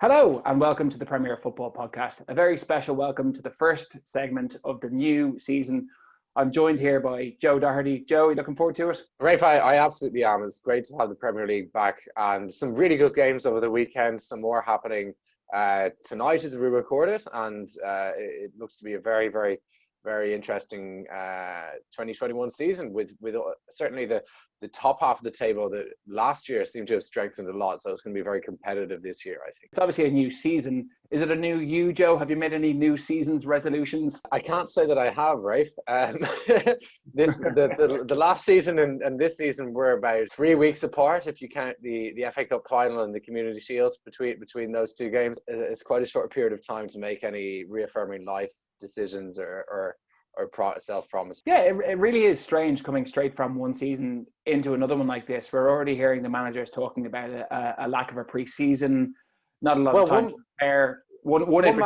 Hello and welcome to the Premier Football Podcast. A very special welcome to the first segment of the new season. I'm joined here by Joe Doherty. Joe, are you looking forward to it? Rafe, I absolutely am. It's great to have the Premier League back and some really good games over the weekend. Some more happening tonight as we record it, and it looks to be a very interesting 2021 season with certainly the top half of the table that last year seemed to have strengthened a lot. So it's going to be very competitive this year, I think. It's obviously a new season. Is it a new you, Joe? Have you made any new season's resolutions? I can't say that I have, Rafe. The last season and this season were about 3 weeks apart. If you count the FA Cup final and the Community Shield between those two games, it's quite a short period of time to make any reaffirming life decisions or self-promise. Yeah, it really is strange coming straight from one season into another one like this. We're already hearing the managers talking about a lack of a pre-season, not a lot of time to prepare. One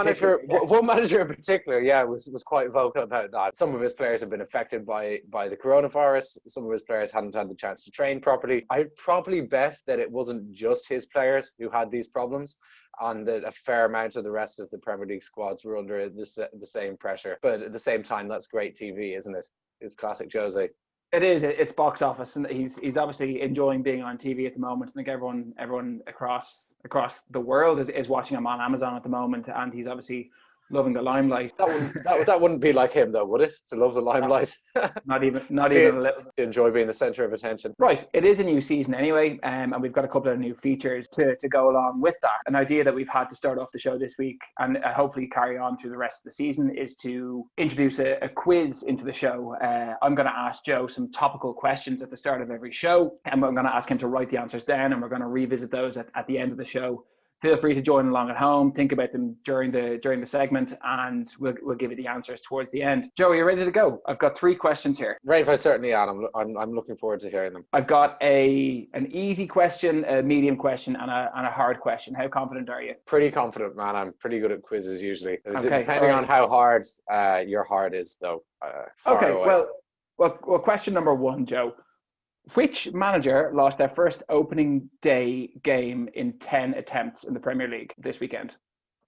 manager in particular, yeah, was quite vocal about that. Some of his players have been affected by the coronavirus. Some of his players hadn't had the chance to train properly. I'd probably bet that it wasn't just his players who had these problems, and that a fair amount of the rest of the Premier League squads were under the same pressure. But at the same time, that's great TV, isn't it? It's classic Jose. It is. It's box office, and he's obviously enjoying being on TV at the moment. I think everyone across the world is watching him on Amazon at the moment, and he's obviously loving the limelight. That wouldn't be like him, though, would it? To love the limelight. Not even a little. To enjoy being the centre of attention. Right. It is a new season anyway, and we've got a couple of new features to go along with that. An idea that we've had to start off the show this week and hopefully carry on through the rest of the season is to introduce a quiz into the show. I'm going to ask Joe some topical questions at the start of every show, and I'm going to ask him to write the answers down, and we're going to revisit those at the end of the show. Feel free to join along at home, think about them during the segment, and we'll give you the answers towards the end. Joe, are you ready to go? I've got 3 questions here. Rafe, I certainly am. I'm looking forward to hearing them. I've got an easy question, a medium question, and a hard question. How confident are you? Pretty confident, man. I'm pretty good at quizzes usually. Okay, depending on how hard your heart is, though. Okay, away. well, question number 1, Joe. Which manager lost their first opening day game in 10 attempts in the Premier League this weekend?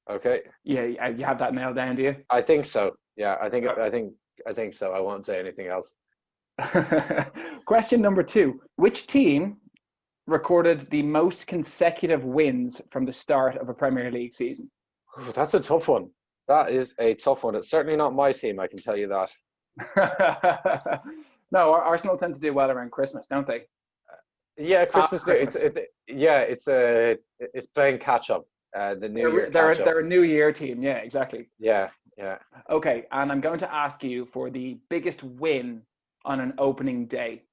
Okay. Yeah, you have that nailed down, do you? I think so. Yeah, I think so. I won't say anything else. Question number 2. Which team recorded the most consecutive wins from the start of a Premier League season? Ooh, that's a tough one. That is a tough one. It's certainly not my team, I can tell you that. No, Arsenal tend to do well around Christmas, don't they? Yeah, Christmas. It's playing catch up. The New Year. They're a New Year team. Yeah, exactly. Yeah. Okay, and I'm going to ask you for the biggest win on an opening day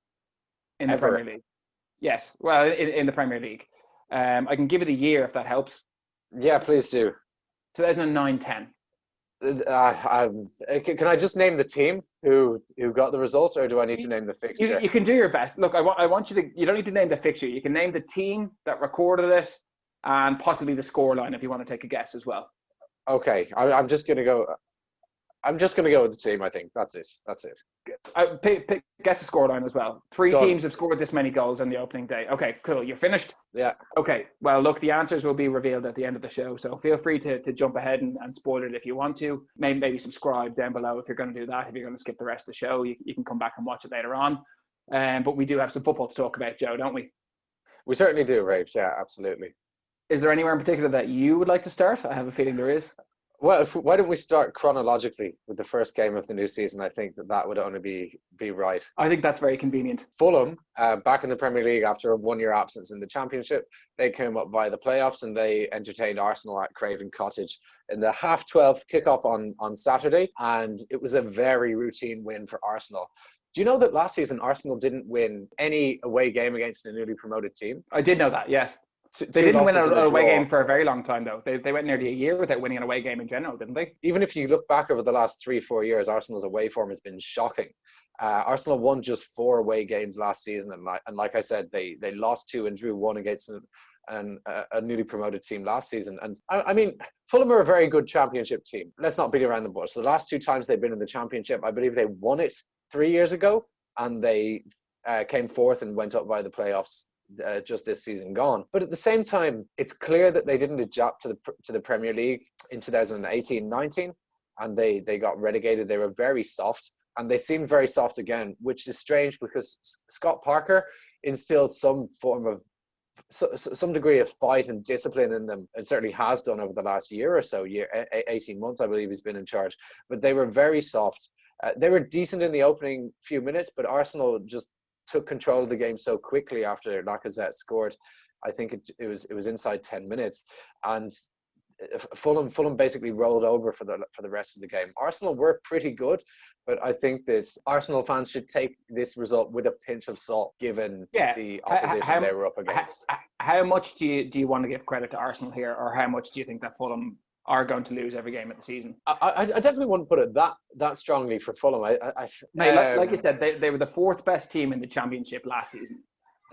in the Premier League. Yes, well, in the Premier League. I can give you the year if that helps. Yeah, please do. 2009-10. Can I just name the team who got the results, or do I need to name the fixture? You can do your best. Look, I want you to. You don't need to name the fixture. You can name the team that recorded it, and possibly the scoreline if you want to take a guess as well. Okay, I'm just gonna go. I'm just gonna go with the team. I think that's it. Guess the scoreline as well. 3 Done. teams have scored this many goals on the opening day. Okay, cool. You're finished? Yeah. Okay. Well, look, the answers will be revealed at the end of the show, so feel free to jump ahead and spoil it if you want to. Maybe subscribe down below if you're going to do that. If you're going to skip the rest of the show, you can come back and watch it later on. But we do have some football to talk about, Joe, don't we? We certainly do, Rafe. Yeah, absolutely. Is there anywhere in particular that you would like to start? I have a feeling there is. Well, why don't we start chronologically with the first game of the new season? I think that would only be right. I think that's very convenient. Fulham, back in the Premier League after a 1-year absence in the Championship, they came up via the playoffs and they entertained Arsenal at Craven Cottage in the 12:30 kickoff on Saturday, and it was a very routine win for Arsenal. Do you know that last season Arsenal didn't win any away game against a newly promoted team? I did know that, yes. They didn't win an away game for a very long time, though. They went nearly a year without winning an away game in general, didn't they? Even if you look back over the last 3-4 years, Arsenal's away form has been shocking. Arsenal won just 4 away games last season, and like I said, they lost 2 and drew 1 against a newly promoted team last season. And I mean, Fulham are a very good Championship team. Let's not beat around the bush. The last 2 times they've been in the Championship, I believe they won it 3 years ago, and they came 4th and went up via the playoffs just this season gone. But at the same time, it's clear that they didn't adapt to the Premier League in 2018-19, and they got relegated. They were very soft, and they seem very soft again, which is strange because Scott Parker instilled some degree of fight and discipline in them, and certainly has done over the last year or so, 18 months, I believe he's been in charge. But they were very soft. They were decent in the opening few minutes, but Arsenal just took control of the game so quickly after Lacazette scored. I think it was inside 10 minutes, and Fulham basically rolled over for the rest of the game. Arsenal were pretty good, but I think that Arsenal fans should take this result with a pinch of salt, given the opposition they were up against. How much do you want to give credit to Arsenal here, or how much do you think that Fulham are going to lose every game of the season? I definitely wouldn't put it that strongly for Fulham. Like you said, they were the fourth best team in the Championship last season.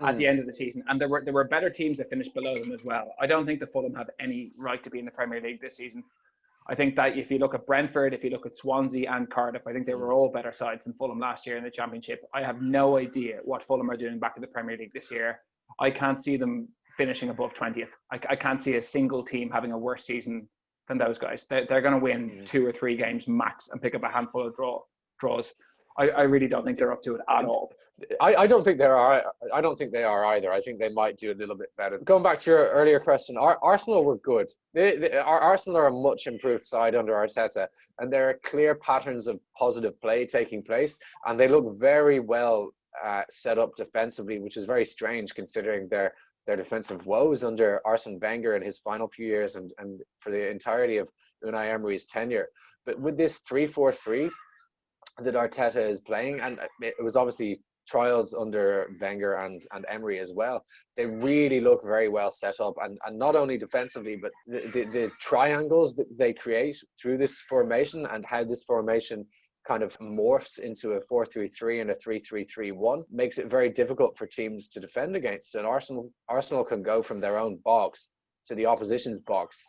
At the end of the season, and there were better teams that finished below them as well. I don't think the Fulham have any right to be in the Premier League this season. I think that if you look at Brentford, if you look at Swansea and Cardiff, I think they were all better sides than Fulham last year in the Championship. I have no idea what Fulham are doing back in the Premier League this year. I can't see them finishing above 20th. I can't see a single team having a worse season than those guys. They're going to win 2 or 3 games max and pick up a handful of draws. I really don't think they're up to it at all. I don't think they are. I don't think they are either. I think they might do a little bit better. Going back to your earlier question, Arsenal were good. Arsenal are a much improved side under Arteta, and there are clear patterns of positive play taking place, and they look very well set up defensively, which is very strange considering their defensive woes under Arsene Wenger in his final few years and for the entirety of Unai Emery's tenure. But with this 3-4-3 that Arteta is playing, and it was obviously trials under Wenger and Emery as well, they really look very well set up, and not only defensively, but the triangles that they create through this formation, and how this formation kind of morphs into a 4-3-3 and a 3-3-3-1 makes it very difficult for teams to defend against. And Arsenal can go from their own box to the opposition's box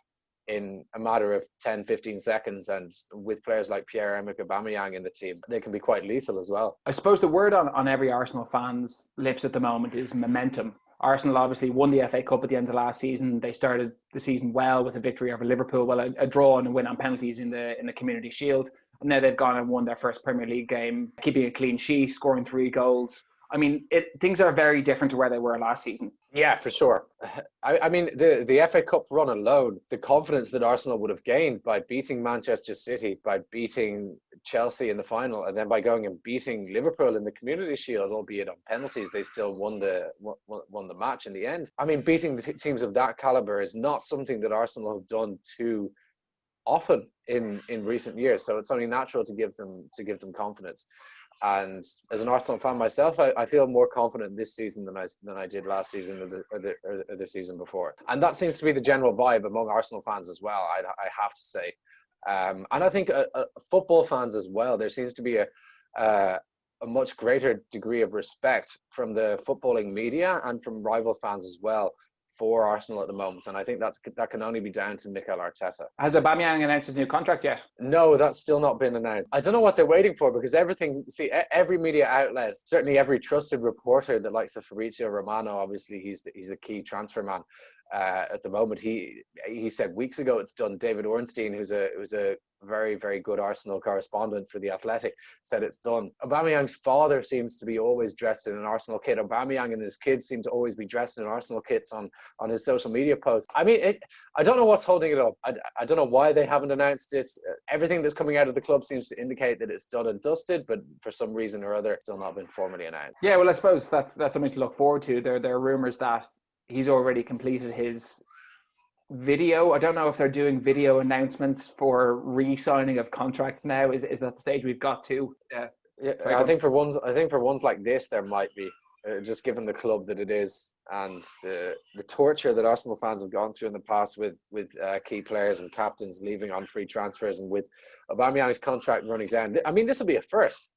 in a matter of 10-15 seconds, and with players like Pierre-Emerick Aubameyang in the team, they can be quite lethal as well. I suppose the word on every Arsenal fan's lips at the moment is momentum. Arsenal obviously won the FA Cup at the end of last season. They started the season well with a victory over Liverpool, a draw and a win on penalties in the Community Shield. And now they've gone and won their first Premier League game, keeping a clean sheet, scoring 3 goals. I mean, things are very different to where they were last season. Yeah, for sure. I mean, the FA Cup run alone, the confidence that Arsenal would have gained by beating Manchester City, by beating Chelsea in the final, and then by going and beating Liverpool in the Community Shield, albeit on penalties, they still won the match in the end. I mean, beating the teams of that caliber is not something that Arsenal have done too often in recent years. So it's only natural to give them confidence. And as an Arsenal fan myself, I feel more confident this season than I did last season or the season before. And that seems to be the general vibe among Arsenal fans as well, I have to say. And I think football fans as well, there seems to be a much greater degree of respect from the footballing media and from rival fans as well for Arsenal at the moment, and I think that can only be down to Mikel Arteta. Has Aubameyang announced his new contract yet? No, that's still not been announced. I don't know what they're waiting for, because every media outlet, certainly every trusted reporter that likes of Fabrizio Romano, obviously he's the key transfer man at the moment. He said weeks ago it's done. David Ornstein, who's a very, very good Arsenal correspondent for The Athletic, said it's done. Aubameyang's father seems to be always dressed in an Arsenal kit. Aubameyang and his kids seem to always be dressed in Arsenal kits on his social media posts. I mean, I don't know what's holding it up. I don't know why they haven't announced it. Everything that's coming out of the club seems to indicate that it's done and dusted, but for some reason or other, it's still not been formally announced. Yeah, well, I suppose that's something to look forward to. There are rumours that he's already completed his video. I don't know if they're doing video announcements for re-signing of contracts now. Is that the stage we've got to? Yeah, I think for ones like this, there might be, just given the club that it is and the torture that Arsenal fans have gone through in the past with key players and captains leaving on free transfers, and with Aubameyang's contract running down. I mean, this will be a first.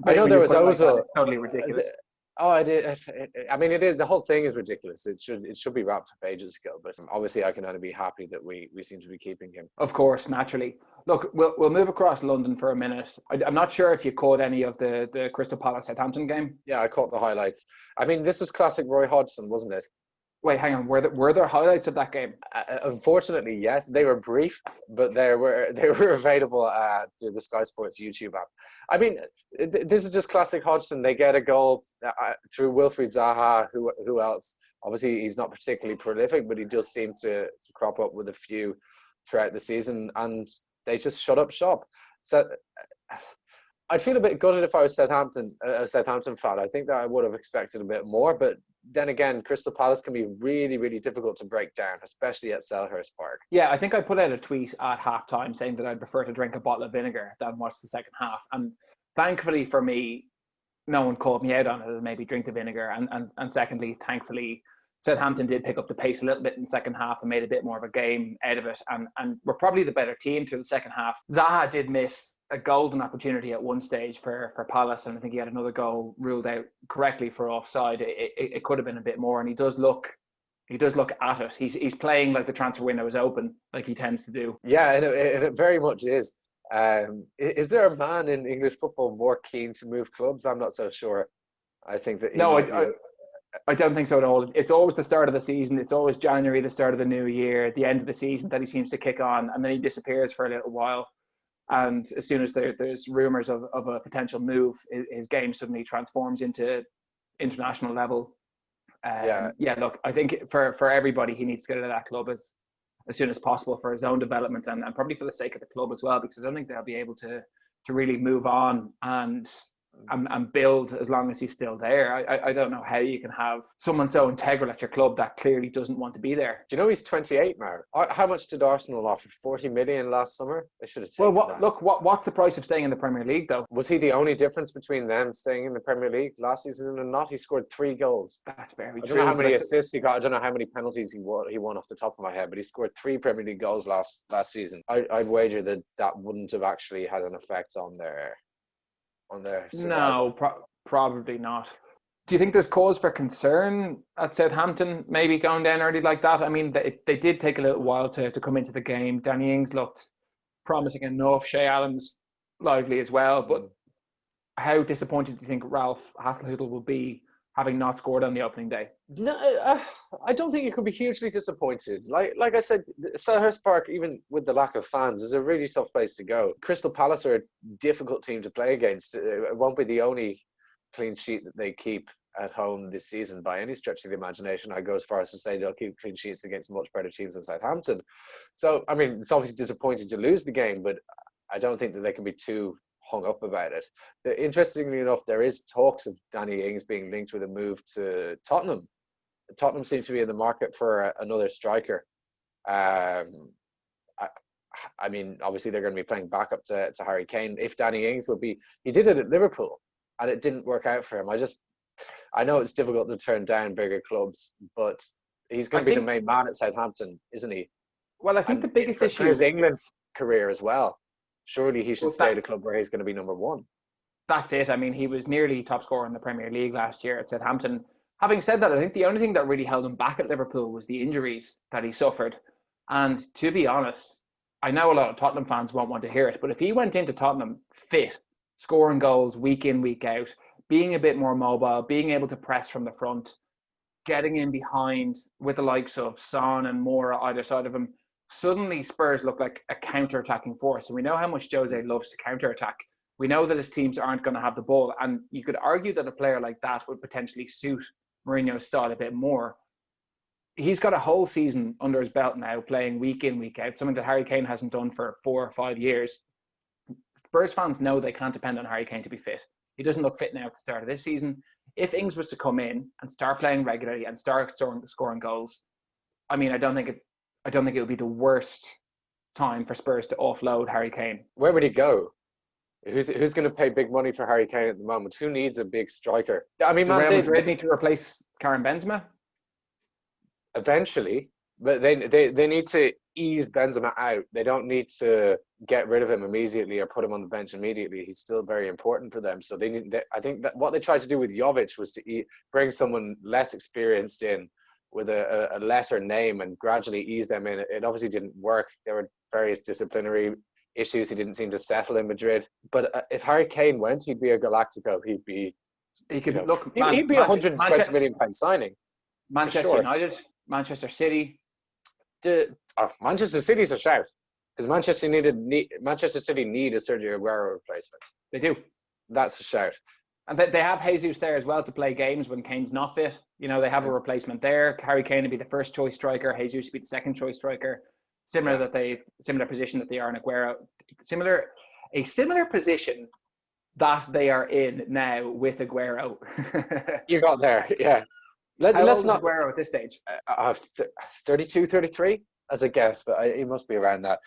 I know there was Ozil. Totally ridiculous. Oh, I did. I mean, it is. The whole thing is ridiculous. It should be wrapped up ages ago. But obviously, I can only be happy that we seem to be keeping him. Of course, naturally. Look, we'll move across London for a minute. I'm not sure if you caught any of the Crystal Palace Southampton game. Yeah, I caught the highlights. I mean, this was classic Roy Hodgson, wasn't it? Wait, hang on. Were there highlights of that game? Unfortunately, yes, they were brief, but they were available through the Sky Sports YouTube app. I mean, this is just classic Hodgson. They get a goal through Wilfried Zaha. Who else? Obviously, he's not particularly prolific, but he does seem to crop up with a few throughout the season, and they just shut up shop. So I'd feel a bit gutted if I was a Southampton fan. I think that I would have expected a bit more, but then again, Crystal Palace can be really, really difficult to break down, especially at Selhurst Park. Yeah, I think I put out a tweet at halftime saying that I'd prefer to drink a bottle of vinegar than watch the second half. And thankfully for me, no one called me out on it and maybe drink the vinegar. And secondly, thankfully, Southampton did pick up the pace a little bit in the second half and made a bit more of a game out of it. And we're probably the better team through the second half. Zaha did miss a golden opportunity at one stage for Palace, and I think he had another goal ruled out correctly for offside. It could have been a bit more, and he does look at it. He's playing like the transfer window is open, like he tends to do. Yeah, and it very much is. Is there a man in English football more keen to move clubs? I'm not so sure. I think that I don't think so at all. It's always the start of the season. It's always January, the start of the new year, the end of the season that he seems to kick on, and then he disappears for a little while. And as soon as there's rumours of a potential move, his game suddenly transforms into international level. Look, I think for everybody, he needs to get out of that club as soon as possible for his own development and probably for the sake of the club as well, because I don't think they'll be able to really move on and build as long as he's still there. I don't know how you can have someone so integral at your club that clearly doesn't want to be there. Do you know he's 28 now? How much did Arsenal offer? 40 million last summer? They should have taken that. Look, what's the price of staying in the Premier League though? Was he the only difference between them staying in the Premier League last season and not? He scored 3 goals. That's very true. I don't know how many assists he got. I don't know how many penalties he won off the top of my head, but he scored 3 Premier League goals last season. I'd wager that wouldn't have actually had an effect on their survival. No, probably not. Do you think there's cause for concern at Southampton maybe going down early like that? I mean, they did take a little while to come into the game. Danny Ings looked promising enough. Shay Allen's lively as well. But how disappointed do you think Ralph Hasenhüttl will be having not scored on the opening day? No, I don't think you could be hugely disappointed. Like I said, Selhurst Park, even with the lack of fans, is a really tough place to go. Crystal Palace are a difficult team to play against. It won't be the only clean sheet that they keep at home this season by any stretch of the imagination. I go as far as to say they'll keep clean sheets against much better teams than Southampton. So, I mean, it's obviously disappointing to lose the game, but I don't think that they can be too hung up about it. Interestingly enough, there is talks of Danny Ings being linked with a move to Tottenham. Tottenham seems to be in the market for another striker. I mean, obviously they're going to be playing backup to Harry Kane. If Danny Ings he did it at Liverpool and it didn't work out for him. I know it's difficult to turn down bigger clubs, but he's going to be the main man at Southampton, isn't he? Well, I think the biggest issue for his England career as well. Surely he should stay at a club where he's going to be number one. That's it. I mean, he was nearly top scorer in the Premier League last year at Southampton. Having said that, I think the only thing that really held him back at Liverpool was the injuries that he suffered. And to be honest, I know a lot of Tottenham fans won't want to hear it, but if he went into Tottenham fit, scoring goals week in, week out, being a bit more mobile, being able to press from the front, getting in behind with the likes of Son and Moura either side of him, suddenly Spurs look like a counter-attacking force. And we know how much Jose loves to counter-attack. We know that his teams aren't going to have the ball. And you could argue that a player like that would potentially suit Mourinho's style a bit more. He's got a whole season under his belt now, playing week in, week out, something that Harry Kane hasn't done for 4 or 5 years. Spurs fans know they can't depend on Harry Kane to be fit. He doesn't look fit now at the start of this season. If Ings was to come in and start playing regularly and start scoring goals, I mean, I don't think it would be the worst time for Spurs to offload Harry Kane. Where would he go? Who's going to pay big money for Harry Kane at the moment? Who needs a big striker? I mean, Real Madrid need to replace Karim Benzema eventually, but they need to ease Benzema out. They don't need to get rid of him immediately or put him on the bench immediately. He's still very important for them. So I think that what they tried to do with Jovic was to bring someone less experienced in with a lesser name and gradually ease them in. It obviously didn't work. There were various disciplinary issues. He didn't seem to settle in Madrid. But if Harry Kane went, he'd be a Galactico. He'd be a 120 million pound signing. Manchester sure. United, Manchester City. Manchester City's a shout because Manchester City need a Sergio Aguero replacement. They do. That's a shout. And they have Jesus there as well to play games when Kane's not fit. They have a replacement there. Harry Kane would be the first choice striker. Jesus would be the second choice striker. Similar position that they are in Aguero. A similar position that they are in now with Aguero. You got there, yeah. Let's not Aguero at this stage. 32, 33 as a guess, but he must be around that.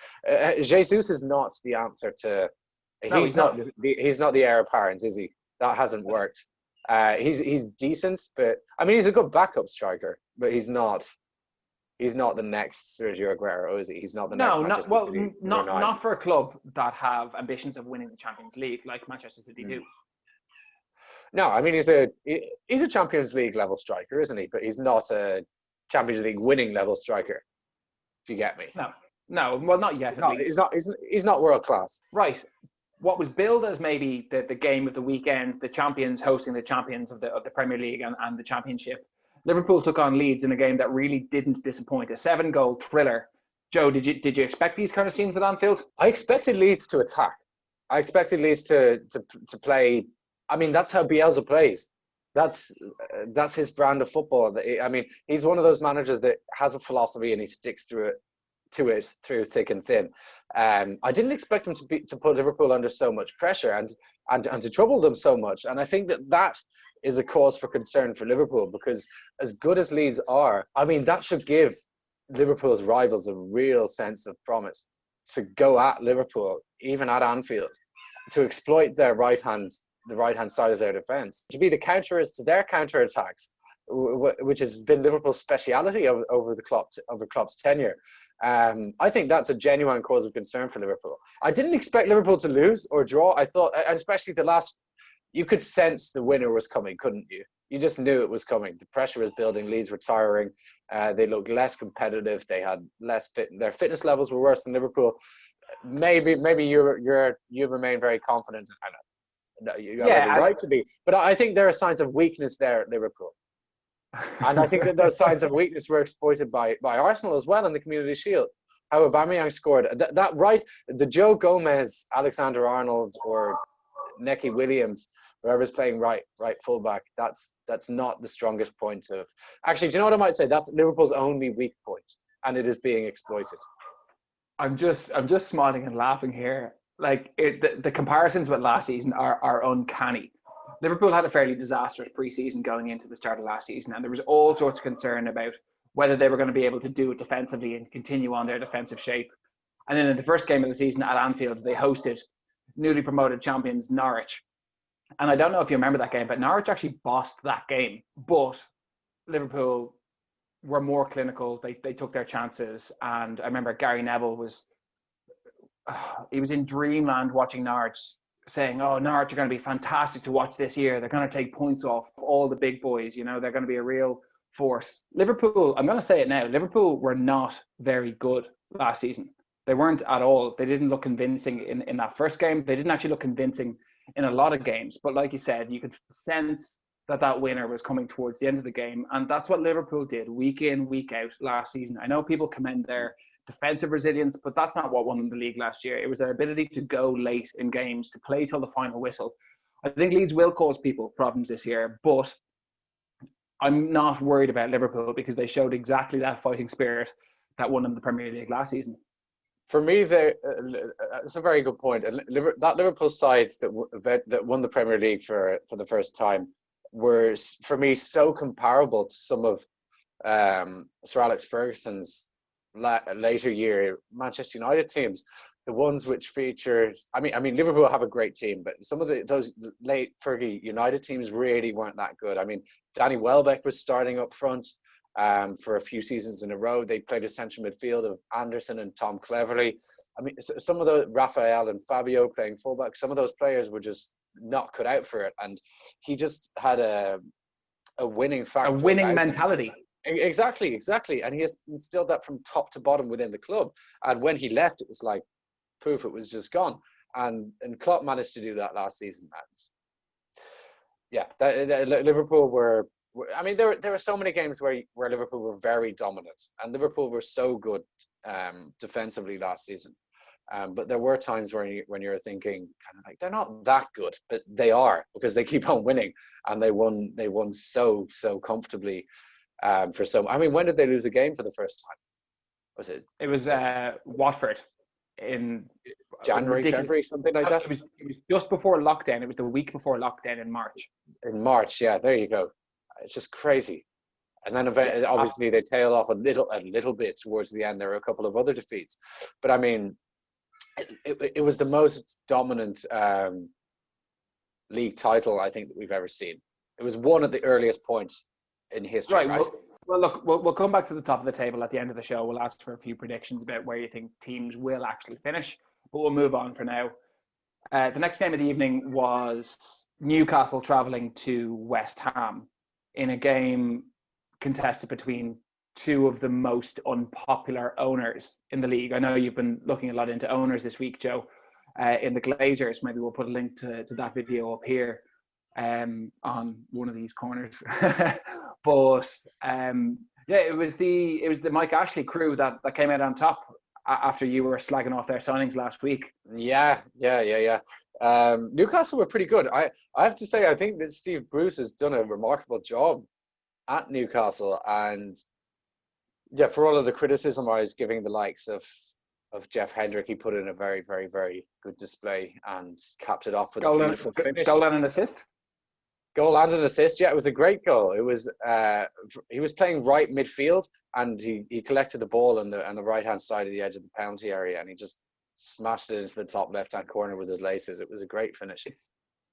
Jesus is not the answer to. He's not the heir apparent, is he? That hasn't worked. He's decent, but I mean he's a good backup striker, but he's not the next Sergio Aguero, is he? He's not the next Manchester City. Not for a club that have ambitions of winning the Champions League like Manchester City do. No, I mean he's a Champions League level striker, isn't he? But he's not a Champions League winning level striker. If you get me. No. Well, not yet. He's not world class. Right. What was billed as maybe the game of the weekend, the champions hosting the champions of the Premier League and the Championship. Liverpool took on Leeds in a game that really didn't disappoint. A 7-goal thriller. Joe, did you expect these kind of scenes at Anfield? I expected Leeds to attack. I expected Leeds to play. I mean, that's how Bielsa plays. That's his brand of football. I mean, he's one of those managers that has a philosophy and he sticks through thick and thin. I didn't expect him to put Liverpool under so much pressure and to trouble them so much. And I think that is a cause for concern for Liverpool, because as good as Leeds are, I mean, that should give Liverpool's rivals a real sense of promise to go at Liverpool, even at Anfield, to exploit the right hand side of their defence, to be the counterers to their counter-attacks, which has been Liverpool's speciality over Klopp's tenure. I think that's a genuine cause of concern for Liverpool. I didn't expect Liverpool to lose or draw. I thought, especially you could sense the winner was coming, couldn't you? You just knew it was coming. The pressure was building. Leeds were tiring. They looked less competitive. They had less fit. Their fitness levels were worse than Liverpool. Maybe you remain very confident. You have every right to be. But I think there are signs of weakness there at Liverpool. And I think that those signs of weakness were exploited by Arsenal as well in the Community Shield. How Aubameyang scored. That right, the Joe Gomez, Alexander-Arnold or Necky Williams, whoever's playing right fullback, that's not the strongest point of. Actually, do you know what I might say? That's Liverpool's only weak point, and it is being exploited. I'm just smiling and laughing here. Like the comparisons with last season are uncanny. Liverpool had a fairly disastrous pre-season going into the start of last season, and there was all sorts of concern about whether they were going to be able to do it defensively and continue on their defensive shape. And then in the first game of the season at Anfield, they hosted newly promoted champions Norwich. And I don't know if you remember that game, but Norwich actually bossed that game. But Liverpool were more clinical. They took their chances. And I remember Gary Neville was in dreamland watching Norwich, saying, oh, Norwich are going to be fantastic to watch this year. They're going to take points off all the big boys. They're going to be a real force. Liverpool, I'm going to say it now, Liverpool were not very good last season. They weren't at all. They didn't look convincing in that first game. They didn't actually look convincing in a lot of games. But like you said, you could sense that winner was coming towards the end of the game. And that's what Liverpool did week in, week out last season. I know people commend their defensive resilience, but that's not what won them the league last year. It was their ability to go late in games, to play till the final whistle. I think Leeds will cause people problems this year, but I'm not worried about Liverpool because they showed exactly that fighting spirit that won them the Premier League last season. For me, it's a very good point. That Liverpool side that won the Premier League for the first time were, for me, so comparable to some of Sir Alex Ferguson's later year Manchester United teams. The ones which featured, I mean, Liverpool have a great team, but some of those late Fergie United teams really weren't that good. I mean, Danny Welbeck was starting up front. for a few seasons in a row. They played a central midfield of Anderson and Tom Cleverley. I mean, some of the Rafael and Fabio playing fullback, some of those players were just not cut out for it. And he just had a winning factor. A winning mentality. Exactly. And he has instilled that from top to bottom within the club. And when he left, it was like, poof, it was just gone. And Klopp managed to do that last season. And yeah, Liverpool were. I mean, there were so many games where Liverpool were very dominant, and Liverpool were so good defensively last season. But there were times when you're thinking, kind of like, they're not that good, but they are, because they keep on winning, and they won so comfortably. For some, I mean, when did they lose a game for the first time? Was it? It was Watford in January, February, something like that. It was just before lockdown. It was the week before lockdown in March. In March, yeah, there you go. It's just crazy. And then obviously they tail off a little bit towards the end. There were a couple of other defeats, but I mean, it was the most dominant league title I think that we've ever seen. It was won at the earliest point in history. Right. Well, look, we'll come back to the top of the table at the end of the show. We'll ask for a few predictions about where you think teams will actually finish, but we'll move on for now. The next game of the evening was Newcastle travelling to West Ham in a game contested between two of the most unpopular owners in the league. I know you've been looking a lot into owners this week, Joe, in the Glazers. Maybe we'll put a link to that video up here on one of these corners. But it was the Mike Ashley crew that came out on top after you were slagging off their signings last week. Yeah. Newcastle were pretty good. I have to say, I think that Steve Bruce has done a remarkable job at Newcastle, and yeah, for all of the criticism I was giving the likes of Jeff Hendrick, he put in a very, very, very good display and capped it off with a beautiful finish. Goal and an assist. Goal and an assist. Yeah, it was a great goal. It was he was playing right midfield, and he collected the ball on the right hand side of the edge of the penalty area, and he just smashed it into the top left hand corner with his laces. It was a great finish.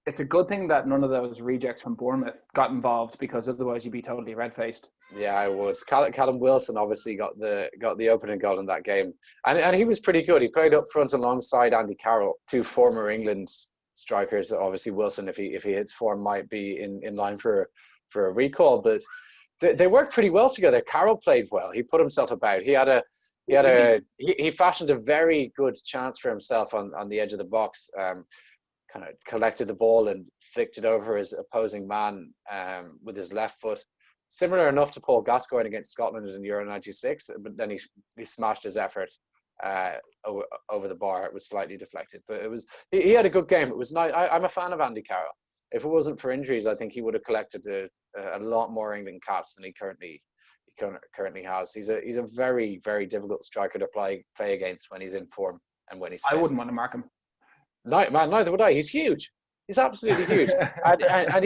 It's a good thing that none of those rejects from Bournemouth got involved, because otherwise you'd be totally red-faced. Yeah, I would. Callum Wilson obviously got the opening goal in that game, and he was pretty good. He played up front alongside Andy Carroll, two former England strikers. Obviously Wilson, if he hits form, might be in line for a recall, but they worked pretty well together. Carroll played well. He put himself about. He fashioned a very good chance for himself on the edge of the box. Kind of collected the ball and flicked it over his opposing man with his left foot. Similar enough to Paul Gascoigne against Scotland in Euro '96, but then he smashed his effort over the bar. It was slightly deflected, but he had a good game. It was nice. I'm a fan of Andy Carroll. If it wasn't for injuries, I think he would have collected a lot more England caps than he currently has. He's a very, very difficult striker to play against when he's in form and when he's. I wouldn't want to mark him. No, man, neither would I. He's huge. He's absolutely huge, and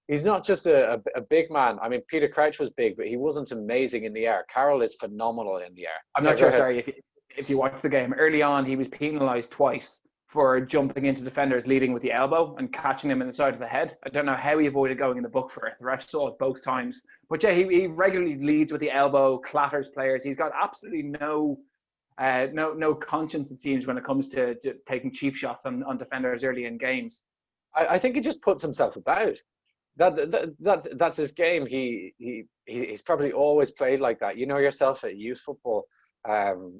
he's not just a big man. I mean, Peter Crouch was big, but he wasn't amazing in the air. Carroll is phenomenal in the air. I'm not sure. Sorry, if you watched the game early on, he was penalised twice for jumping into defenders leading with the elbow and catching them in the side of the head. I don't know how he avoided going in the book for it. The ref saw it both times. But yeah, he regularly leads with the elbow, clatters players. He's got absolutely no conscience, it seems, when it comes to taking cheap shots on defenders early in games. I think he just puts himself about. That's his game. He's probably always played like that. You know yourself at youth football,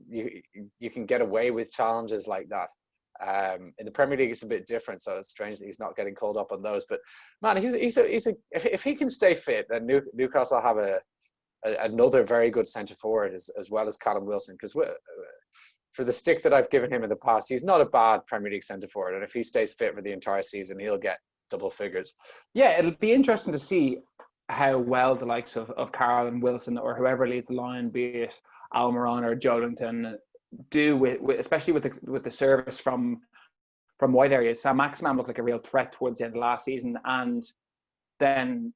you can get away with challenges like that. In the Premier League, it's a bit different, so it's strange that he's not getting called up on those. But man, if he can stay fit, then Newcastle have another very good centre forward as well as Callum Wilson, because for the stick that I've given him in the past, he's not a bad Premier League centre forward, and if he stays fit for the entire season, he'll get double figures. Yeah, it'll be interesting to see how well the likes of Carroll and Wilson, or whoever leads the line, be it Almiron or Joelinton, do with especially with the service from wide areas. Sam Maximan looked like a real threat towards the end of last season, and then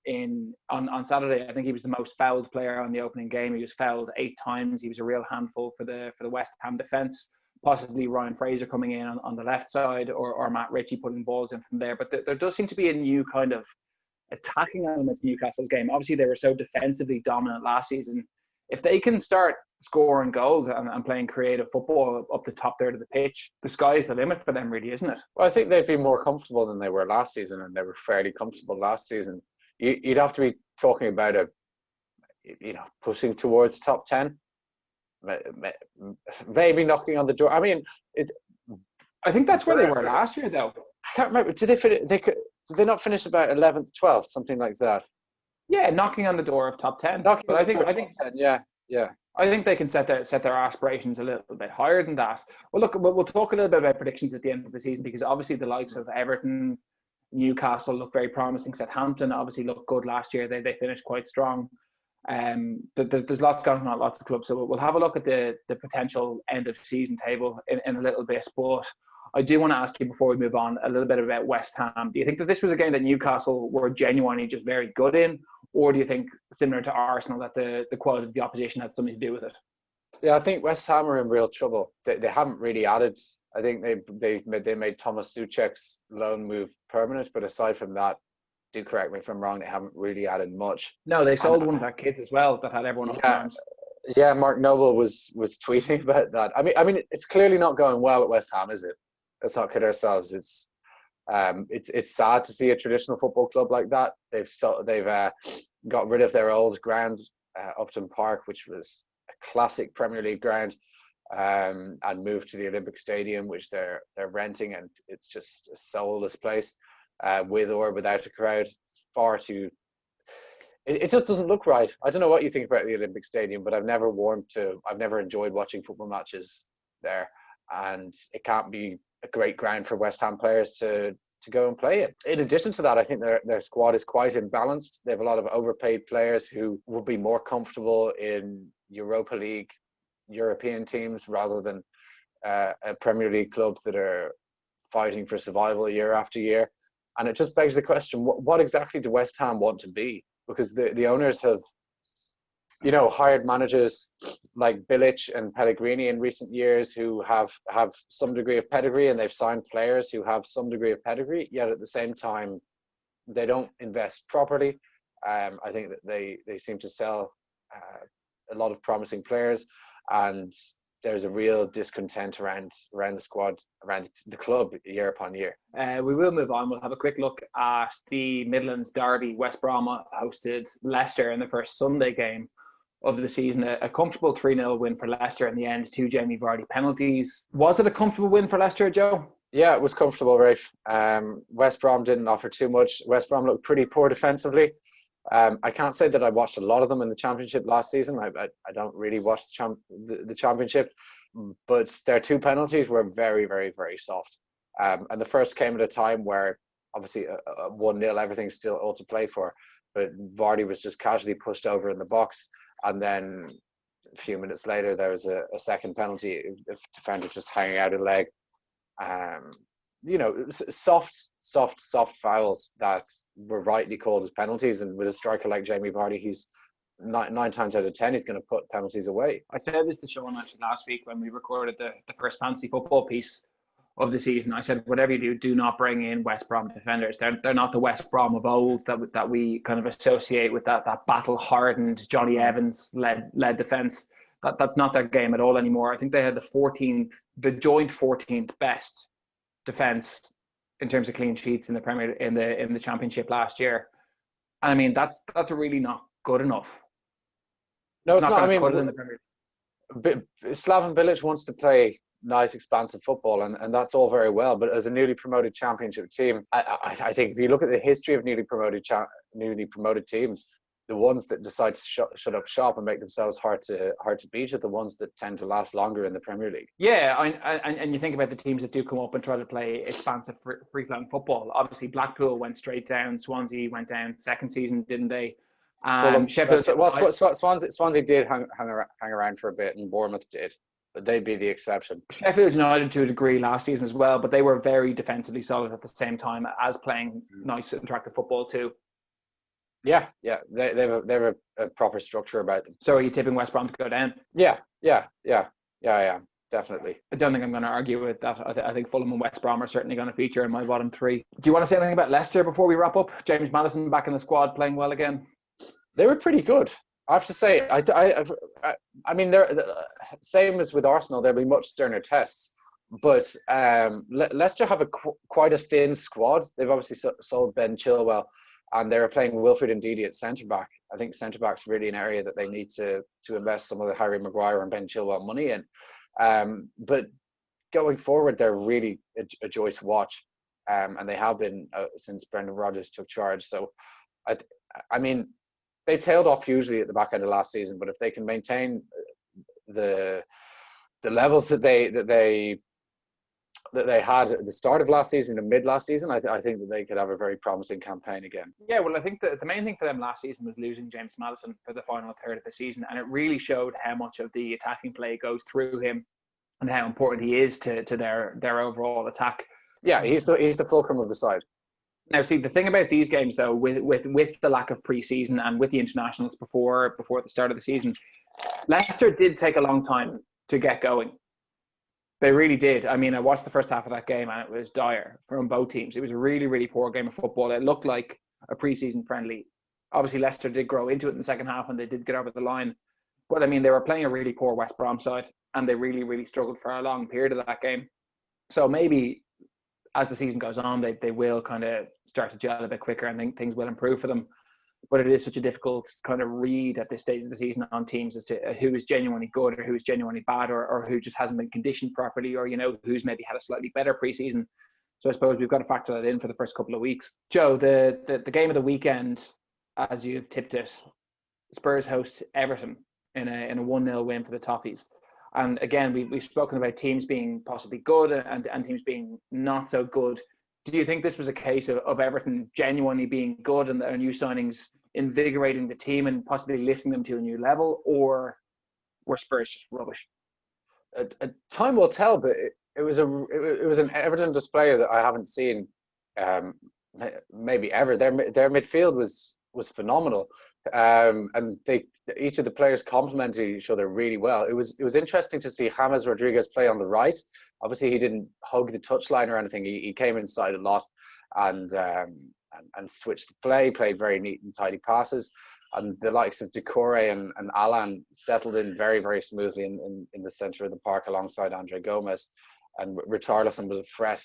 on Saturday, I think he was the most fouled player on the opening game. He was fouled 8 times. He was a real handful for the West Ham defence. Possibly Ryan Fraser coming in on the left side, or Matt Ritchie putting balls in from there. But there does seem to be a new kind of attacking element to Newcastle's game. Obviously, they were so defensively dominant last season. If they can start scoring goals and playing creative football up the top third of the pitch, the sky's the limit for them, really, isn't it? Well, I think they'd be more comfortable than they were last season, and they were fairly comfortable last season. You'd have to be talking about pushing towards top 10, maybe knocking on the door. I mean, I think that's where they were last year, though. I can't remember. Did they not finish about 11th, 12th, something like that? Yeah, knocking on the door of top 10. Knocking but I think 10, yeah. I think they can set their aspirations a little bit higher than that. Well, look, we'll talk a little bit about predictions at the end of the season, because obviously the likes of Everton, Newcastle look very promising. Southampton obviously looked good last year. They finished quite strong. There's lots going on, lots of clubs. So we'll have a look at the potential end of season table in a little bit. But I do want to ask you, before we move on, a little bit about West Ham. Do you think that this was a game that Newcastle were genuinely just very good in? Or do you think, similar to Arsenal, that the quality of the opposition had something to do with it? Yeah, I think West Ham are in real trouble. They haven't really added. I think they made Thomas Souček's loan move permanent, but aside from that, do correct me if I'm wrong, they haven't really added much. No, they sold one of their kids as well that had everyone up in arms. Yeah, Mark Noble was tweeting about that. I mean, it's clearly not going well at West Ham, is it? Let's not kid ourselves. It's sad to see a traditional football club like that. They've got rid of their old ground, Upton Park, which was a classic Premier League ground, and moved to the Olympic Stadium, which they're renting, and it's just a soulless place, with or without a crowd. It's far too. It just doesn't look right. I don't know what you think about the Olympic Stadium, but I've never enjoyed watching football matches there, and it can't be a great ground for West Ham players to go and play it. In addition to that, I think their squad is quite imbalanced. They have a lot of overpaid players who would be more comfortable in Europa League, European teams, rather than a Premier League club that are fighting for survival year after year. And it just begs the question, what exactly do West Ham want to be? Because the owners have, hired managers like Bilic and Pellegrini in recent years who have some degree of pedigree, and they've signed players who have some degree of pedigree, yet at the same time, they don't invest properly. I think that they seem to sell a lot of promising players, and there's a real discontent around the squad, around the club year upon year. We will move on. We'll have a quick look at the Midlands derby. West Brom hosted Leicester in the first Sunday game of the season. A comfortable 3-0 win for Leicester in the end, 2 Jamie Vardy penalties. Was it a comfortable win for Leicester, Joe? Yeah, it was comfortable, Rafe. West Brom didn't offer too much. West Brom looked pretty poor defensively. I can't say that I watched a lot of them in the Championship last season. I don't really watch the Championship, but their 2 penalties were very, very, very soft. And the first came at a time where obviously 1-0, everything's still all to play for, but Vardy was just casually pushed over in the box. And then a few minutes later, there was a second penalty, a defender just hanging out a leg. Soft fouls that were rightly called as penalties. And with a striker like Jamie Vardy, he's 9 times out of 10, he's going to put penalties away. I said this to Sean actually last week when we recorded the first fantasy football piece of the season. I said, whatever you do not bring in West Brom defenders. They're not the West Brom of old that we kind of associate with that battle-hardened Johnny Evans led defence. That's not their game at all anymore. I think they had the joint 14th best defence in terms of clean sheets in the Premier in the Championship last year. And I mean, that's really not good enough. No, it's not. I mean, in the Premier League. Slaven Bilic wants to play nice, expansive football, and that's all very well. But as a newly promoted Championship team, I think if you look at the history of newly promoted teams, the ones that decide to shut up shop and make themselves hard to beat are the ones that tend to last longer in the Premier League. Yeah, and you think about the teams that do come up and try to play expansive, free-flowing football. Obviously, Blackpool went straight down. Swansea went down second season, didn't they? Sheffield. Swansea did hang around for a bit, and Bournemouth did, but they'd be the exception. Sheffield United to a degree last season as well, but they were very defensively solid at the same time as playing nice, attractive football too. Yeah, they have a proper structure about them. So are you tipping West Brom to go down? Yeah, I am. definitely. I don't think I'm going to argue with that. I think Fulham and West Brom are certainly going to feature in my bottom three. Do you want to say anything about Leicester before we wrap up? James Maddison back in the squad, playing well again. They were pretty good, I have to say. I mean, they're same as with Arsenal. There'll be much sterner tests, but Leicester have quite a thin squad. They've obviously sold Ben Chilwell, and they're playing Wilfred Ndidi at centre back. I think centre back's really an area that they need to invest some of the Harry Maguire and Ben Chilwell money in. But going forward, they're really a joy to watch, and they have been since Brendan Rodgers took charge. So, I mean, they tailed off hugely at the back end of last season, but if they can maintain the levels that they had at the start of last season and mid last season, I think that they could have a very promising campaign again. Yeah, well, I think the main thing for them last season was losing James Maddison for the final third of the season, and it really showed how much of the attacking play goes through him and how important he is to their overall attack. Yeah, he's the fulcrum of the side. Now, see, the thing about these games, though, with the lack of pre-season and with the internationals before the start of the season, Leicester did take a long time to get going. They really did. I mean, I watched the first half of that game and it was dire from both teams. It was a really, really poor game of football. It looked like a pre-season friendly. Obviously, Leicester did grow into it in the second half and they did get over the line. But, I mean, they were playing a really poor West Brom side and they really, really struggled for a long period of that game. So maybe as the season goes on, they will kind of start to gel a bit quicker and think things will improve for them. But it is such a difficult kind of read at this stage of the season on teams as to who is genuinely good or who is genuinely bad or who just hasn't been conditioned properly or, you know, who's maybe had a slightly better preseason. So I suppose we've got to factor that in for the first couple of weeks. Joe, the game of the weekend, as you've tipped it, Spurs host Everton in a 1-0 win for the Toffees. And again, we've spoken about teams being possibly good and teams being not so good. Do you think this was a case of Everton genuinely being good and their new signings invigorating the team and possibly lifting them to a new level, or were Spurs just rubbish? Time will tell, but it was an Everton display that I haven't seen maybe ever. Their midfield was phenomenal, and each of the players complemented each other really well. It was interesting to see James Rodriguez play on the right. Obviously, he didn't hug the touchline or anything. He came inside a lot and switched the play, played very neat and tidy passes. And the likes of Decore and Alan settled in very, very smoothly in the centre of the park alongside Andre Gomez. And Richarlison was a threat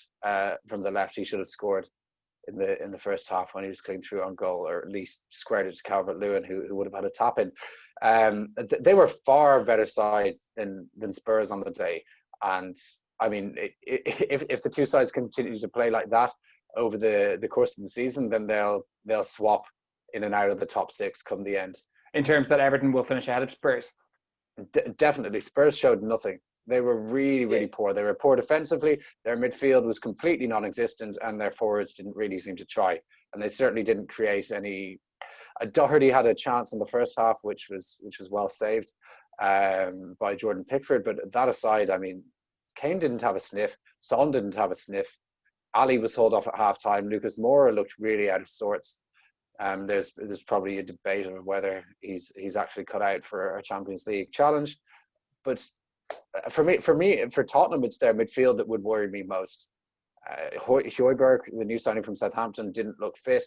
from the left. He should have scored in the first half when he was clean through on goal, or at least squared it to Calvert-Lewin, who would have had a tap in. They were far better side than Spurs on the day. And I mean, if the two sides continue to play like that over the course of the season, then they'll swap in and out of the top six come the end. In terms that Everton will finish ahead of Spurs? Definitely. Spurs showed nothing. They were really, really poor. They were poor defensively. Their midfield was completely non-existent, and their forwards didn't really seem to try. And they certainly didn't create any. Doherty had a chance in the first half, which was well saved by Jordan Pickford. But that aside, I mean, Kane didn't have a sniff. Son didn't have a sniff. Ali was hauled off at half-time. Lucas Moura looked really out of sorts. There's probably a debate of whether he's actually cut out for a Champions League challenge. But for Tottenham, it's their midfield that would worry me most. Højbjerg, the new signing from Southampton, didn't look fit.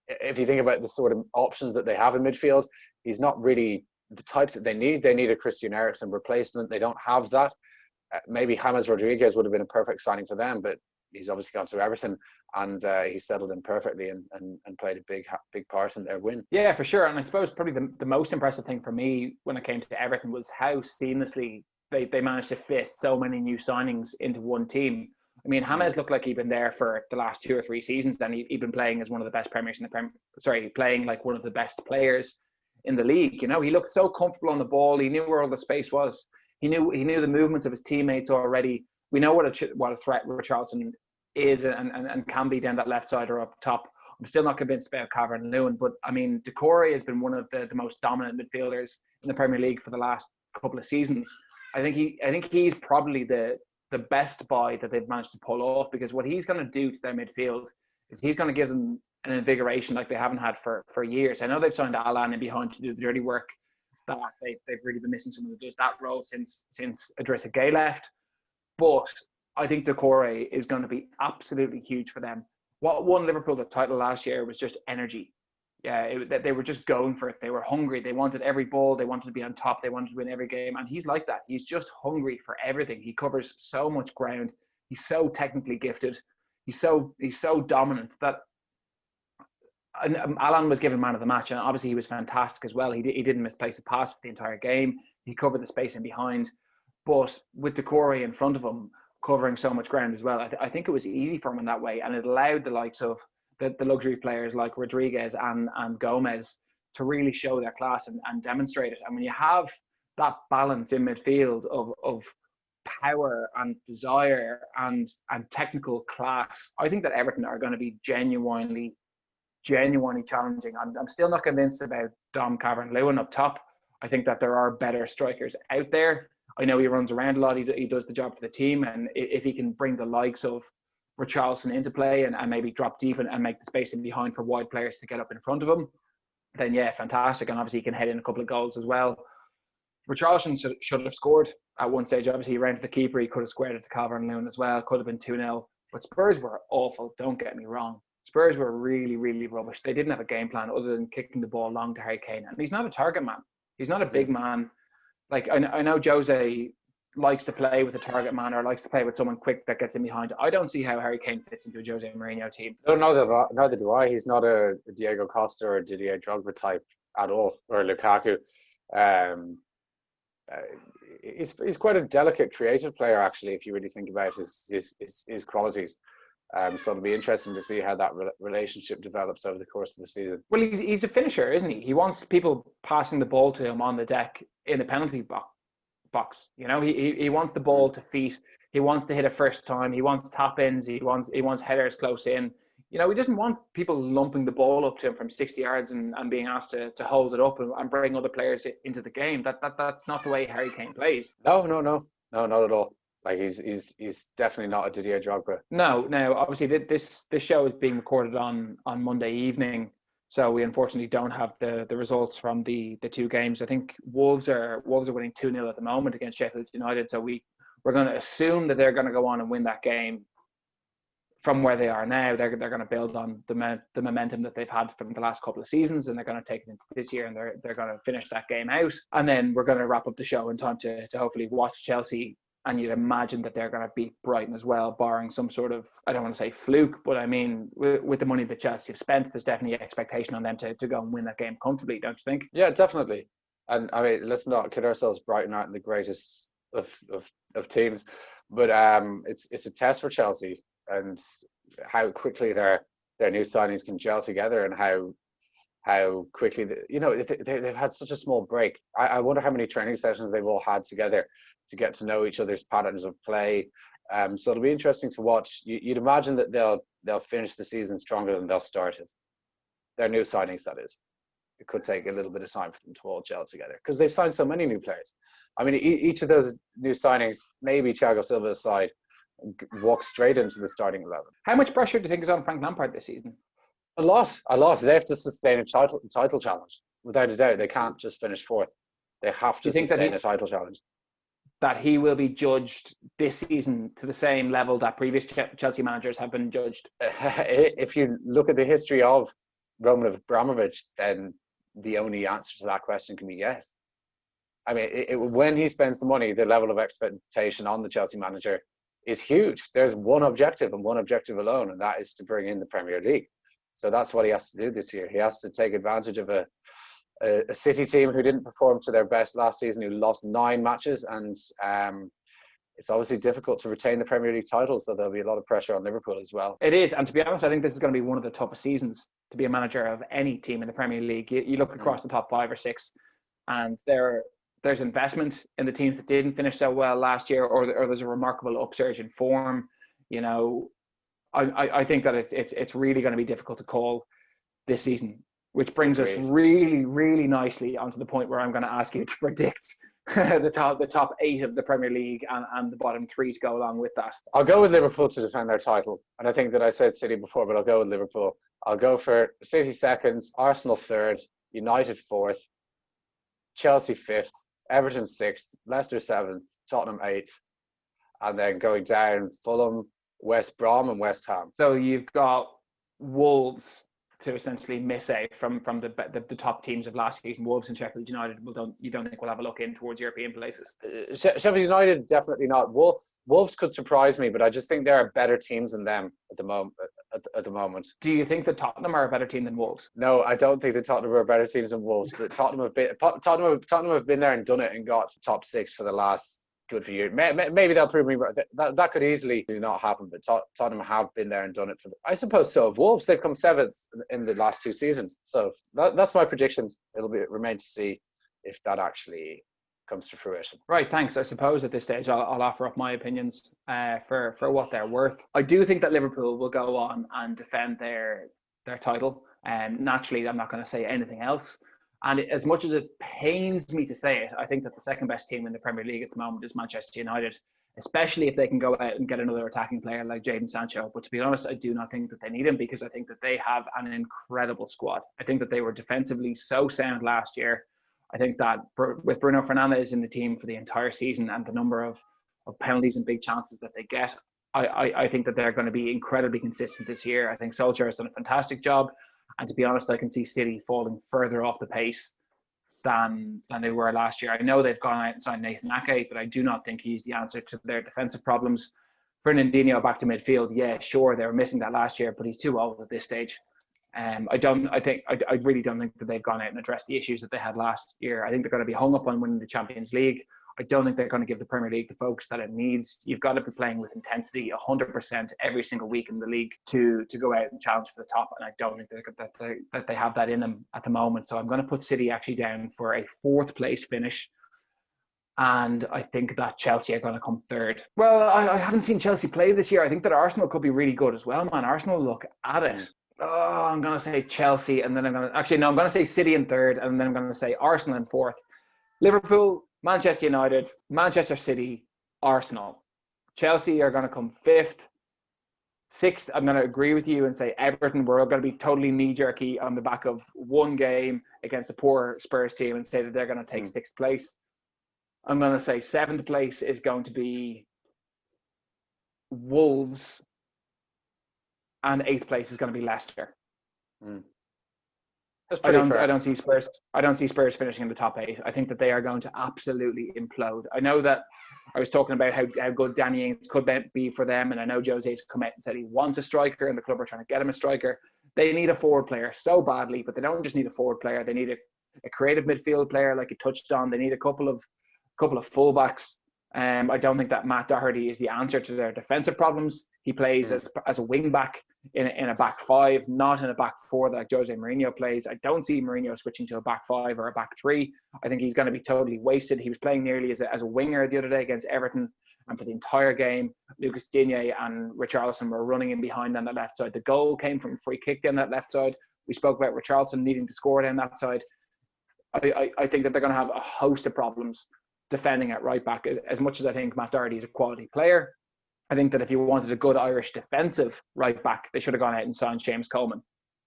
If you think about the sort of options that they have in midfield, he's not really the type that they need. They need a Christian Eriksen replacement. They don't have that. Maybe James Rodriguez would have been a perfect signing for them, but he's obviously gone to Everton, and he settled in perfectly and played a big part in their win. Yeah, for sure. And I suppose probably the most impressive thing for me when it came to Everton was how seamlessly they managed to fit so many new signings into one team. I mean, James looked like he'd been there for the last 2 or 3 seasons. Then he'd been playing as one of the best premiers in the playing like one of the best players in the league. You know, he looked so comfortable on the ball. He knew where all the space was. He knew the movements of his teammates already. We know what a threat Richarlison is and can be down that left side or up top. I'm still not convinced about Calvert-Lewin, but I mean, Decore has been one of the most dominant midfielders in the Premier League for the last couple of seasons. I think he's probably the best buy that they've managed to pull off, because what he's going to do to their midfield is he's going to give them an invigoration like they haven't had for years. I know they've signed Alan in behind to do the dirty work, that they've really been missing someone who does that role since Idrissa Gueye left. But I think Doucouré is going to be absolutely huge for them. What won Liverpool the title last year was just energy. Yeah, they were just going for it. They were hungry. They wanted every ball. They wanted to be on top. They wanted to win every game. And he's like that. He's just hungry for everything. He covers so much ground. He's so technically gifted. He's so dominant that Alan was given man of the match, and obviously he was fantastic as well. He didn't misplace a pass for the entire game. He covered the space in behind. But with Doucouré in front of him, covering so much ground as well, I think it was easy for him in that way. And it allowed the likes of the luxury players like Rodriguez and Gomez to really show their class and demonstrate it. And when you have that balance in midfield of power and desire and technical class, I think that Everton are going to be genuinely challenging. I'm still not convinced about Dom Calvert-Lewin up top. I think that there are better strikers out there. I know he runs around a lot. He does the job for the team. And if he can bring the likes of Richarlison into play and maybe drop deep and make the space in behind for wide players to get up in front of him, then yeah, fantastic. And obviously he can head in a couple of goals as well. Richarlison should have scored at one stage. Obviously he ran to the keeper. He could have squared it to Calvert-Lewin as well. Could have been 2-0. But Spurs were awful. Don't get me wrong. Spurs were really, really rubbish. They didn't have a game plan other than kicking the ball long to Harry Kane. And he's not a target man. He's not a big man. Like, I know Jose likes to play with a target man or likes to play with someone quick that gets in behind. I don't see how Harry Kane fits into a Jose Mourinho team. No, neither do I. He's not a Diego Costa or Didier Drogba type at all, or Lukaku. He's quite a delicate, creative player, actually, if you really think about his qualities. So it'll be interesting to see how that relationship develops over the course of the season. Well, he's a finisher, isn't he? He wants people passing the ball to him on the deck in the penalty box. You know, he wants the ball to feet. He wants to hit it first time. He wants tap-ins. He wants headers close in. You know, he doesn't want people lumping the ball up to him from 60 yards and being asked to hold it up and bring other players into the game. That's not the way Harry Kane plays. No, not at all. Like he's definitely not a Didier Drogba. No. Obviously, this show is being recorded on Monday evening, so we unfortunately don't have the results from the two games. I think Wolves are winning 2-0 at the moment against Sheffield United. So we're going to assume that they're going to go on and win that game. From where they are now, they're going to build on the momentum that they've had from the last couple of seasons, and they're going to take it into this year, and they're going to finish that game out. And then we're going to wrap up the show in time to hopefully watch Chelsea. And you'd imagine that they're going to beat Brighton as well, barring some sort of, I don't want to say fluke, but I mean, with the money that Chelsea have spent, there's definitely expectation on them to go and win that game comfortably, don't you think? Yeah, definitely. And I mean, let's not kid ourselves, Brighton aren't the greatest of teams, but it's a test for Chelsea and how quickly their new signings can gel together and how quickly, they've had such a small break. I wonder how many training sessions they've all had together to get to know each other's patterns of play. So it'll be interesting to watch. You'd imagine that they'll finish the season stronger than they'll start it. Their new signings, that is. It could take a little bit of time for them to all gel together because they've signed so many new players. I mean, each of those new signings, maybe Thiago Silva aside, walk straight into the starting 11. How much pressure do you think is on Frank Lampard this season? A lot. They have to sustain a title challenge. Without a doubt, they can't just finish fourth. They have to sustain a title challenge. That he will be judged this season to the same level that previous Chelsea managers have been judged? If you look at the history of Roman Abramovich, then the only answer to that question can be yes. I mean, when he spends the money, the level of expectation on the Chelsea manager is huge. There's one objective and one objective alone, and that is to bring in the Premier League. So that's what he has to do this year. He has to take advantage of a City team who didn't perform to their best last season, who lost 9 matches, and it's obviously difficult to retain the Premier League title, so there'll be a lot of pressure on Liverpool as well. It is, and to be honest, I think this is going to be one of the toughest seasons to be a manager of any team in the Premier League. You look across the top 5 or 6, and there's investment in the teams that didn't finish so well last year, or there's a remarkable upsurge in form. You know, I think that it's really going to be difficult to call this season, which brings us really, really nicely onto the point where I'm going to ask you to predict the top 8 of the Premier League and the bottom 3 to go along with that. I'll go with Liverpool to defend their title. And I think that I said City before, but I'll go with Liverpool. I'll go for City 2nd, Arsenal 3rd, United 4th, Chelsea 5th, Everton 6th, Leicester 7th, Tottenham 8th, and then going down Fulham, West Brom, and West Ham. So you've got Wolves to essentially miss out from the top teams of last season. Wolves and Sheffield United, you don't think we'll have a look in towards European places? Sheffield United, definitely not. Wolves could surprise me, but I just think there are better teams than them at the moment. Do you think that Tottenham are a better team than Wolves? No, I don't think that Tottenham are better teams than Wolves. But Tottenham have been there and done it and got top 6 for the last good few years. Maybe they'll prove me right. That could easily not happen. But Tottenham have been there and done it I suppose so. Wolves, they've come 7th in the last 2 seasons. So that's my prediction. It'll remain to see if that actually comes to fruition. Right, thanks. I suppose at this stage I'll offer up my opinions for what they're worth. I do think that Liverpool will go on and defend their title. Naturally, I'm not going to say anything else. And as much as it pains me to say it, I think that the second best team in the Premier League at the moment is Manchester United, especially if they can go out and get another attacking player like Jadon Sancho. But to be honest, I do not think that they need him, because I think that they have an incredible squad. I think that they were defensively so sound last year. I think that with Bruno Fernandes in the team for the entire season and the number of penalties and big chances that they get, I think that they're going to be incredibly consistent this year. I think Solskjaer has done a fantastic job. And to be honest, I can see City falling further off the pace than they were last year. I know they've gone out and signed Nathan Ake, but I do not think he's the answer to their defensive problems. Fernandinho back to midfield, yeah, sure, they were missing that last year, but he's too old at this stage. I really don't think that they've gone out and addressed the issues that they had last year. I think they're going to be hung up on winning the Champions League. I don't think they're going to give the Premier League the focus that it needs. You've got to be playing with intensity 100% every single week in the league to go out and challenge for the top. And I don't think that they have that in them at the moment. So I'm going to put City actually down for a 4th place finish. And I think that Chelsea are going to come 3rd. Well, I haven't seen Chelsea play this year. I think that Arsenal could be really good as well, man. Arsenal look at it. Oh, I'm going to say Chelsea, and then I'm going to say City in 3rd, and then I'm going to say Arsenal in 4th. Liverpool, Manchester United, Manchester City, Arsenal. Chelsea are going to come 5th. 6th, I'm going to agree with you and say Everton. We're going to be totally knee-jerky on the back of one game against a poor Spurs team and say that they're going to take 6th place. I'm going to say 7th place is going to be Wolves, and 8th place is going to be Leicester. That's pretty fair. I don't see Spurs finishing in the top 8. I think that they are going to absolutely implode. I know that I was talking about how good Danny Ings could be for them, and I know Jose's come out and said he wants a striker, and the club are trying to get him a striker. They need a forward player so badly, but they don't just need a forward player. They need a creative midfield player, like you touched on. They need a couple of fullbacks. I don't think that Matt Doherty is the answer to their defensive problems. He plays as a wing back in a back 5, not in a back 4 like Jose Mourinho plays. I don't see Mourinho switching to a back 5 or a back 3. I think he's going to be totally wasted. He was playing nearly as a winger the other day against Everton, and for the entire game, Lucas Digne and Richarlison were running in behind on the left side. The goal came from a free kick down that left side. We spoke about Richarlison needing to score down that side. I think that they're going to have a host of problems defending at right back. As much as I think Matt Doherty is a quality player, I think that if you wanted a good Irish defensive right back, they should have gone out and signed James Coleman.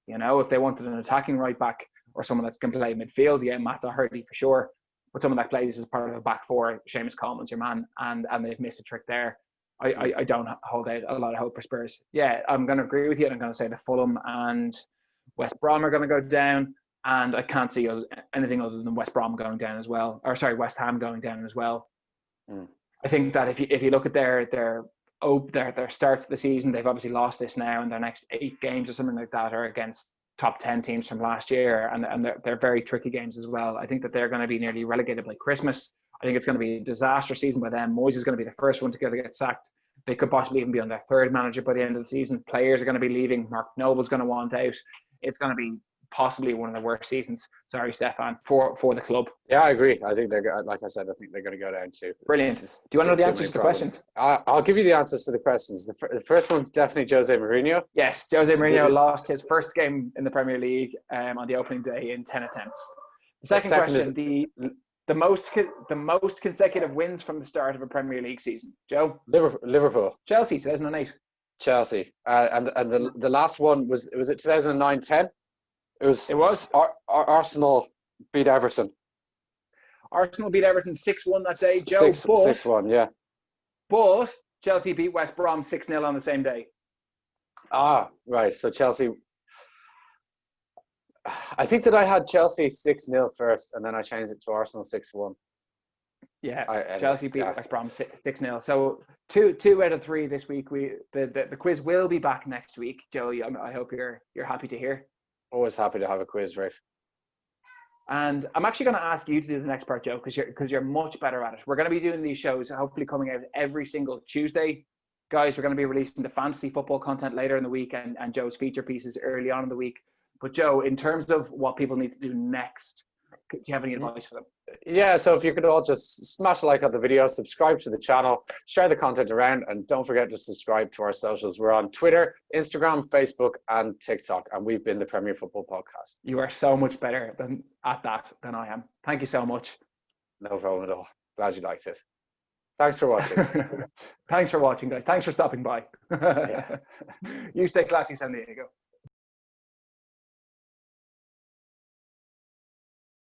You know, if they wanted an attacking right back or someone that can play midfield, yeah, Matt Doherty for sure. But someone that plays as part of a back 4, Seamus Coleman's your man, and they've missed a trick there. I don't hold out a lot of hope for Spurs. Yeah, I'm going to agree with you. I'm going to say that Fulham and West Brom are going to go down. And I can't see anything other than West Brom going down as well. Or sorry, West Ham going down as well. I think that if you look at their start to the season, they've obviously lost this now, and their next 8 games or something like that are against top 10 teams from last year, and they're very tricky games as well. I think that they're going to be nearly relegated by Christmas. I think it's going to be a disastrous season by them. Moyes is going to be the first one to get sacked. They could possibly even be on their 3rd manager by the end of the season. Players are going to be leaving. Mark Noble's going to want out. It's going to be possibly one of the worst seasons, sorry Stefan, for the club. Yeah, I agree. I think like I said, I think they're going to go down too. Brilliant. Do you want to know the answers to the questions? I'll give you the answers to the questions. The first one's definitely Jose Mourinho. Yes, Jose Mourinho lost his first game in the Premier League on the opening day in 10 attempts. The second question, the most consecutive wins from the start of a Premier League season. Joe? Liverpool. Chelsea, 2008. Chelsea. And the last one was it 2009-10? It was. Arsenal beat Everton. Arsenal beat Everton 6-1 that day, Joe. Six 6-1, yeah. But Chelsea beat West Brom 6-0 on the same day. Ah, right. So Chelsea. I think that I had Chelsea 6-0 first, and then I changed it to Arsenal 6-1. Yeah, Chelsea beat West Brom 6-0. So two out of three this week. The quiz will be back next week, Joe. I hope you're happy to hear. Always happy to have a quiz, Rafe. And I'm actually going to ask you to do the next part, Joe, because you're much better at it. We're going to be doing these shows, hopefully coming out every single Tuesday. Guys, we're going to be releasing the fantasy football content later in the week and Joe's feature pieces early on in the week. But Joe, in terms of what people need to do next, do you have any advice for them? Yeah, so if you could all just smash a like on the video, subscribe to the channel, share the content around, and don't forget to subscribe to our socials. We're on Twitter, Instagram, Facebook, and TikTok, and we've been the Premier Football Podcast. You are so much better at that than I am. Thank you so much. No problem at all. Glad you liked it. Thanks for watching. Thanks for watching, guys. Thanks for stopping by. You stay classy, San Diego.